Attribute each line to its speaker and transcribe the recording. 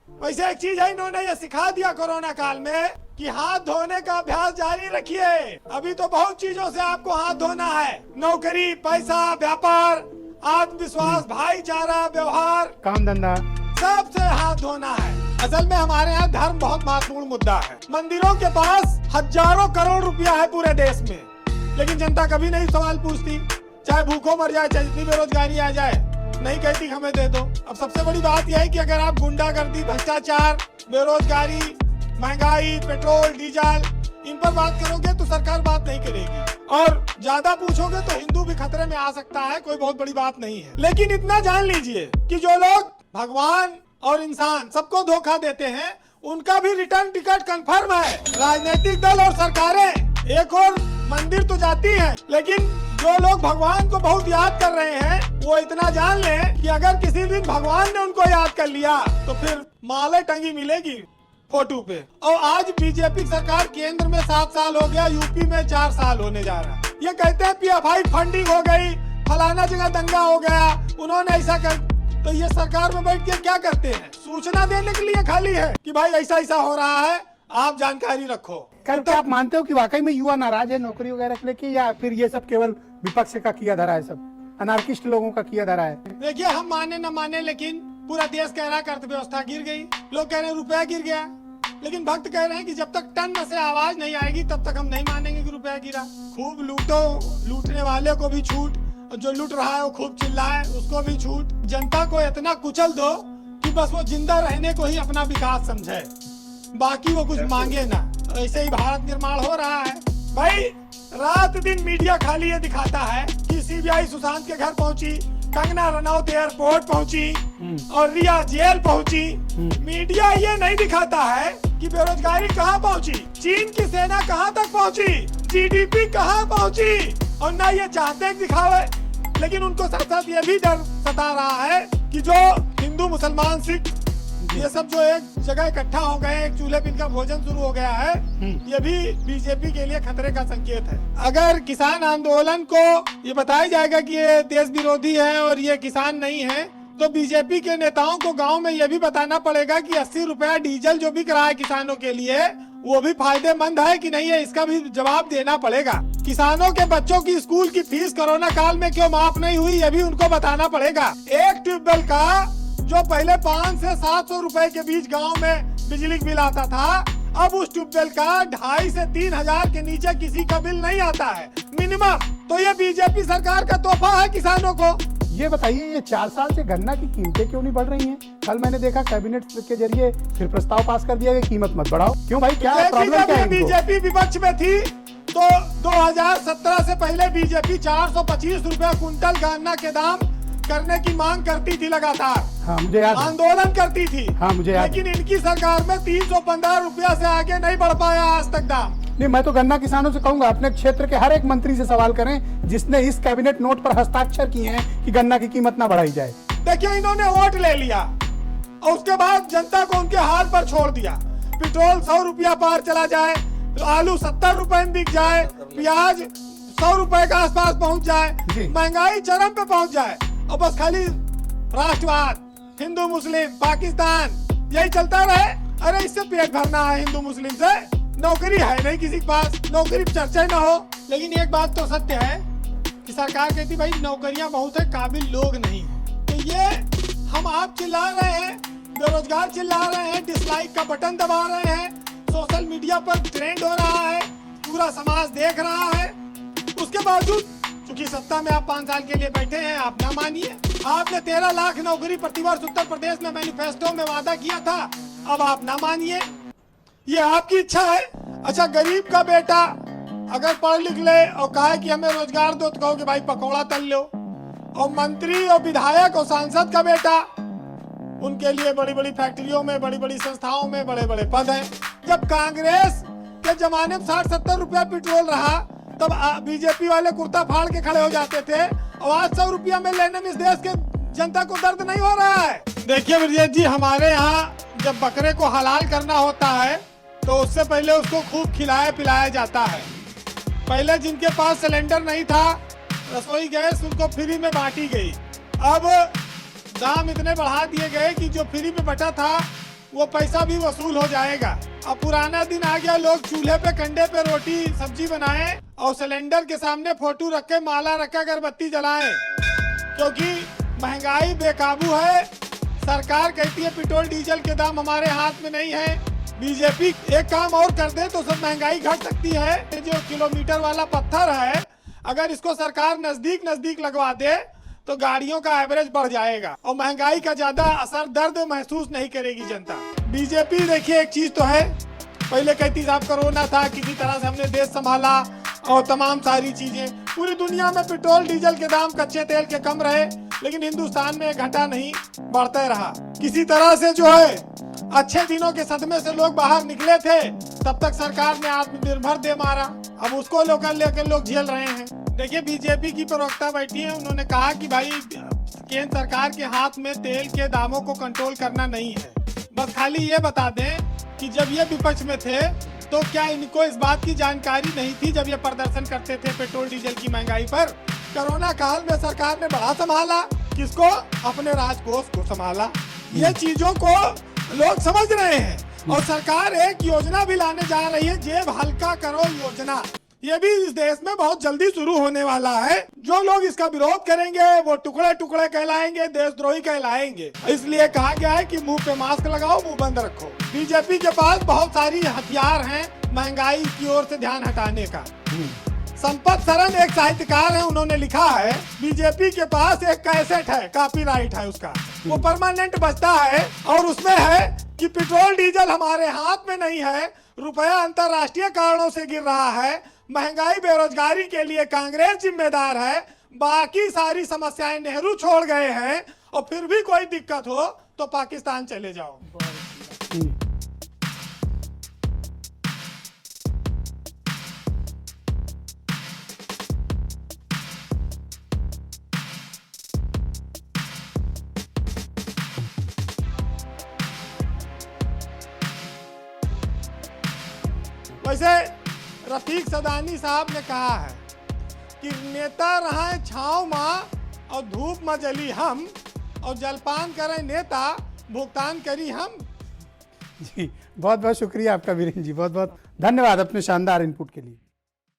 Speaker 1: वैसे एक चीज है, इन्होंने ये सिखा दिया कोरोना काल में कि हाथ धोने का अभ्यास जारी रखिए। अभी तो बहुत चीजों से आपको हाथ धोना है, नौकरी, पैसा, व्यापार, आत्मविश्वास, भाईचारा, व्यवहार,
Speaker 2: काम धंधा,
Speaker 1: सबसे हाथ धोना है। असल में हमारे यहाँ धर्म बहुत महत्वपूर्ण मुद्दा है। मंदिरों के पास हजारों करोड़ रुपया है पूरे देश में, लेकिन जनता कभी नहीं सवाल पूछती। चाहे भूखों मर जाए, चाहे जितनी बेरोजगारी आ जाए, नहीं कहती हमें दे दो। अब सबसे बड़ी बात यह है कि अगर आप गुंडागर्दी, भ्रष्टाचार, बेरोजगारी, महंगाई, पेट्रोल, डीजल, इन पर बात करोगे तो सरकार बात नहीं करेगी, और ज्यादा पूछोगे तो हिंदू भी खतरे में आ सकता है। कोई बहुत बड़ी बात नहीं है। लेकिन इतना जान लीजिए कि जो लोग भगवान और इंसान सबको धोखा देते हैं, उनका भी रिटर्न टिकट कंफर्म है। राजनीतिक दल और सरकारें एक और मंदिर तो जाती हैं, लेकिन जो लोग भगवान को बहुत याद कर रहे हैं, वो इतना जान लें कि अगर किसी दिन भगवान ने उनको याद कर लिया तो फिर माले टंगी मिलेगी फोटो पे। और आज बीजेपी सरकार केंद्र में 7 साल हो गया, यूपी में 4 साल होने जा रहा है। ये कहते हैं पीएफआई फंडिंग हो गई, फलाना जगह दंगा हो गया, उन्होंने ऐसा कर। तो ये सरकार में बैठ के क्या करते हैं? सूचना देने के लिए खाली है कि भाई ऐसा ऐसा हो रहा है, आप जानकारी रखो।
Speaker 2: क्या आप मानते हो कि वाकई में युवा नाराज है नौकरी वगैरह के लेके, या फिर ये सब केवल विपक्ष का किया धरा है, सब अनार्किस्ट लोगों का किया धरा है?
Speaker 1: देखिए, हम माने न माने, लेकिन पूरा देश कह रहा है अर्थव्यवस्था गिर गई, लोग कह रहे हैं रुपया गिर गया, लेकिन भक्त कह रहे हैं कि जब तक टन में से आवाज नहीं आएगी तब तक हम नहीं मानेंगे कि रुपया गिरा। खूब लूटो, लूटने वाले को भी छूट, जो लूट रहा है वो खूब चिल्लाए, उसको भी छूट। जनता को इतना कुचल दो कि बस वो जिंदा रहने को ही अपना विकास समझे, बाकी वो कुछ मांगे ना। ऐसे ही भारत निर्माण हो रहा है। भाई रात दिन मीडिया खाली ये दिखाता है कि सीबीआई सुशांत के घर पहुंची, कंगना रनौत एयरपोर्ट पहुंची और रिया जेल पहुंची। मीडिया ये नहीं दिखाता है कि बेरोजगारी कहां पहुंची, चीन की सेना कहां तक पहुंची, जीडीपी कहां पहुंची, और ना ये चाहते दिखावे। लेकिन उनको साथ साथ ये भी डर सता रहा है कि जो हिंदू, मुसलमान, सिख, ये सब जो एक जगह इकट्ठा हो गए, एक चूल्हे पे इनका भोजन शुरू हो गया है, ये भी बीजेपी के लिए खतरे का संकेत है। अगर किसान आंदोलन को ये बताया जाएगा कि ये देश विरोधी है और ये किसान नहीं है, तो बीजेपी के नेताओं को गांव में ये भी बताना पड़ेगा कि 80 रुपया डीजल जो बिक रहा है किसानों के लिए, वो भी फायदेमंद है कि नहीं है, इसका भी जवाब देना पड़ेगा। किसानों के बच्चों की स्कूल की फीस कोरोना काल में क्यों माफ नहीं हुई, ये भी उनको बताना पड़ेगा। एक ट्यूबवेल का जो पहले 500 से 700 रुपए के बीच गांव में बिजली बिल आता था, अब उस ट्यूबवेल का 2500 से 3000 के नीचे किसी का बिल नहीं आता है मिनिमम। तो ये बीजेपी सरकार का तोहफा है किसानों को।
Speaker 2: ये बताइए, ये 4 साल से गन्ना की कीमतें क्यों नहीं बढ़ रही हैं? कल मैंने देखा कैबिनेट के जरिए फिर प्रस्ताव पास कर दिया कि कीमत मत बढ़ाओ। क्यों भाई, क्या प्रॉब्लम क्या है?
Speaker 1: बीजेपी विपक्ष में थी तो 2017 से पहले बीजेपी 425 रुपया कुंटल गन्ना के दाम करने की मांग करती थी लगातार।
Speaker 2: हाँ, मुझे याद,
Speaker 1: आंदोलन करती थी।
Speaker 2: हाँ, मुझे याद।
Speaker 1: लेकिन इनकी सरकार में 315 रुपया से आगे नहीं बढ़ पाया आज तक दाम।
Speaker 2: नहीं, मैं तो गन्ना किसानों से कहूंगा अपने क्षेत्र के हर एक मंत्री से सवाल करें जिसने इस कैबिनेट नोट पर हस्ताक्षर किए हैं कि गन्ना की कीमत ना बढ़ाई जाए।
Speaker 1: देखिए, इन्होंने वोट ले लिया और उसके बाद जनता को उनके हाल पर छोड़ दिया। पेट्रोल 100 रुपया पार चला जाए, आलू 70 रुपए में बिक जाए, प्याज 100 रुपए के आसपास पहुंच जाए, महंगाई चरम पे पहुंच जाए, और बस खाली राष्ट्रवाद, हिंदू मुस्लिम, पाकिस्तान, यही चलता रहे। अरे इससे पेट भरना है हिंदू मुस्लिम से? नौकरी है नहीं किसी के पास, नौकरी पर चर्चा न हो। लेकिन एक बात तो सत्य है कि सरकार कहती भाई नौकरियां बहुत है, काबिल लोग नहीं है। तो ये हम आप चिल्ला रहे हैं, बेरोजगार चिल्ला रहे हैं, डिसलाइक का बटन दबा रहे हैं, सोशल मीडिया पर ट्रेंड हो रहा है, पूरा समाज देख रहा है, उसके बावजूद चूंकि सत्ता में आप 5 साल के लिए बैठे हैं, आप ना मानिए। आपने 13 लाख नौकरी प्रतिवर्ष उत्तर प्रदेश में मैनिफेस्टो में वादा किया था, अब आप ना मानिए, ये आपकी इच्छा है। अच्छा, गरीब का बेटा अगर पढ़ लिख ले और कहे कि हमें रोजगार दो, तो कहो कि भाई पकौड़ा तल लो। और मंत्री और विधायक और सांसद का बेटा, उनके लिए बड़ी बड़ी फैक्ट्रियों में, बड़ी बड़ी संस्थाओं में बड़े बड़े पद हैं। जब कांग्रेस के जमाने में 60-70 रुपया पेट्रोल रहा, तब बीजेपी वाले कुर्ता फाड़ के खड़े हो जाते थे, और आज 100 रुपया में लेने में इस देश के जनता को दर्द नहीं हो रहा है। देखिए ब्रजेश जी, हमारे यहाँ जब बकरे को हलाल करना होता है तो उससे पहले उसको खूब खिलाया पिलाया जाता है। पहले जिनके पास सिलेंडर नहीं था, रसोई गैस उनको फ्री में बांटी गई। अब दाम इतने बढ़ा दिए गए कि जो फ्री में बचा था वो पैसा भी वसूल हो जाएगा। अब पुराना दिन आ गया, लोग चूल्हे पे कंडे पे रोटी सब्जी बनाए और सिलेंडर के सामने फोटो रख के माला रखा अगरबत्ती जलाएं, क्योंकि महंगाई बेकाबू है। सरकार कहती है पेट्रोल डीजल के दाम हमारे हाथ में नहीं है। बीजेपी एक काम और कर दे तो सब महंगाई घट सकती है। जो किलोमीटर वाला पत्थर है, अगर इसको सरकार नजदीक नजदीक लगवा दे तो गाड़ियों का एवरेज बढ़ जाएगा और महंगाई का ज्यादा असर दर्द महसूस नहीं करेगी जनता। बीजेपी देखिए एक चीज तो है, पहले कहती साहब कोरोना था, किसी तरह से हमने देश संभाला और तमाम सारी चीजें। पूरी दुनिया में पेट्रोल डीजल के दाम कच्चे तेल के कम रहे, लेकिन हिंदुस्तान में घटा नहीं, बढ़ते रहा। किसी तरह से जो है अच्छे दिनों के सदमे से लोग बाहर निकले थे, तब तक सरकार ने आत्मनिर्भर दे मारा। अब उसको लेकर लोग झेल रहे हैं। देखिए बीजेपी की प्रवक्ता बैठी है, उन्होंने कहा कि भाई केंद्र सरकार के हाथ में तेल के दामों को कंट्रोल करना नहीं है। बस खाली ये बता दें कि जब ये विपक्ष में थे तो क्या इनको इस बात की जानकारी नहीं थी, जब ये प्रदर्शन करते थे पेट्रोल डीजल की महंगाई पर? कोरोना काल में सरकार ने बड़ा संभाला, किसको? अपने राजकोष को संभाला। ये चीजों को लोग समझ रहे हैं और सरकार एक योजना भी लाने जा रही है, जेब हल्का करो योजना। ये भी इस देश में बहुत जल्दी शुरू होने वाला है। जो लोग इसका विरोध करेंगे वो टुकड़े टुकड़े कहलाएंगे, देशद्रोही कहलाएंगे। इसलिए कहा गया है कि मुंह पे मास्क लगाओ, मुंह बंद रखो। बीजेपी के पास बहुत सारी हथियार हैं महंगाई की ओर से ध्यान हटाने का। संपत सरन एक साहित्यकार है, उन्होंने लिखा है बीजेपी के पास एक कैसेट है, कॉपीराइट है उसका, वो परमानेंट बजता है और उसमें है कि पेट्रोल डीजल हमारे हाथ में नहीं है, रुपया अंतर्राष्ट्रीय कारणों से गिर रहा है, महंगाई बेरोजगारी के लिए कांग्रेस जिम्मेदार है, बाकी सारी समस्याएं नेहरू छोड़ गए हैं और फिर भी कोई दिक्कत हो तो पाकिस्तान चले जाओ। वैसे रफीक सदानी साहब ने कहा है कि नेता रहे छाँव माँ और धूप में जली हम, और जलपान करें नेता भुगतान करी हम।
Speaker 2: जी बहुत बहुत शुक्रिया आपका वीरेंद्र जी, बहुत बहुत धन्यवाद अपने शानदार इनपुट के लिए।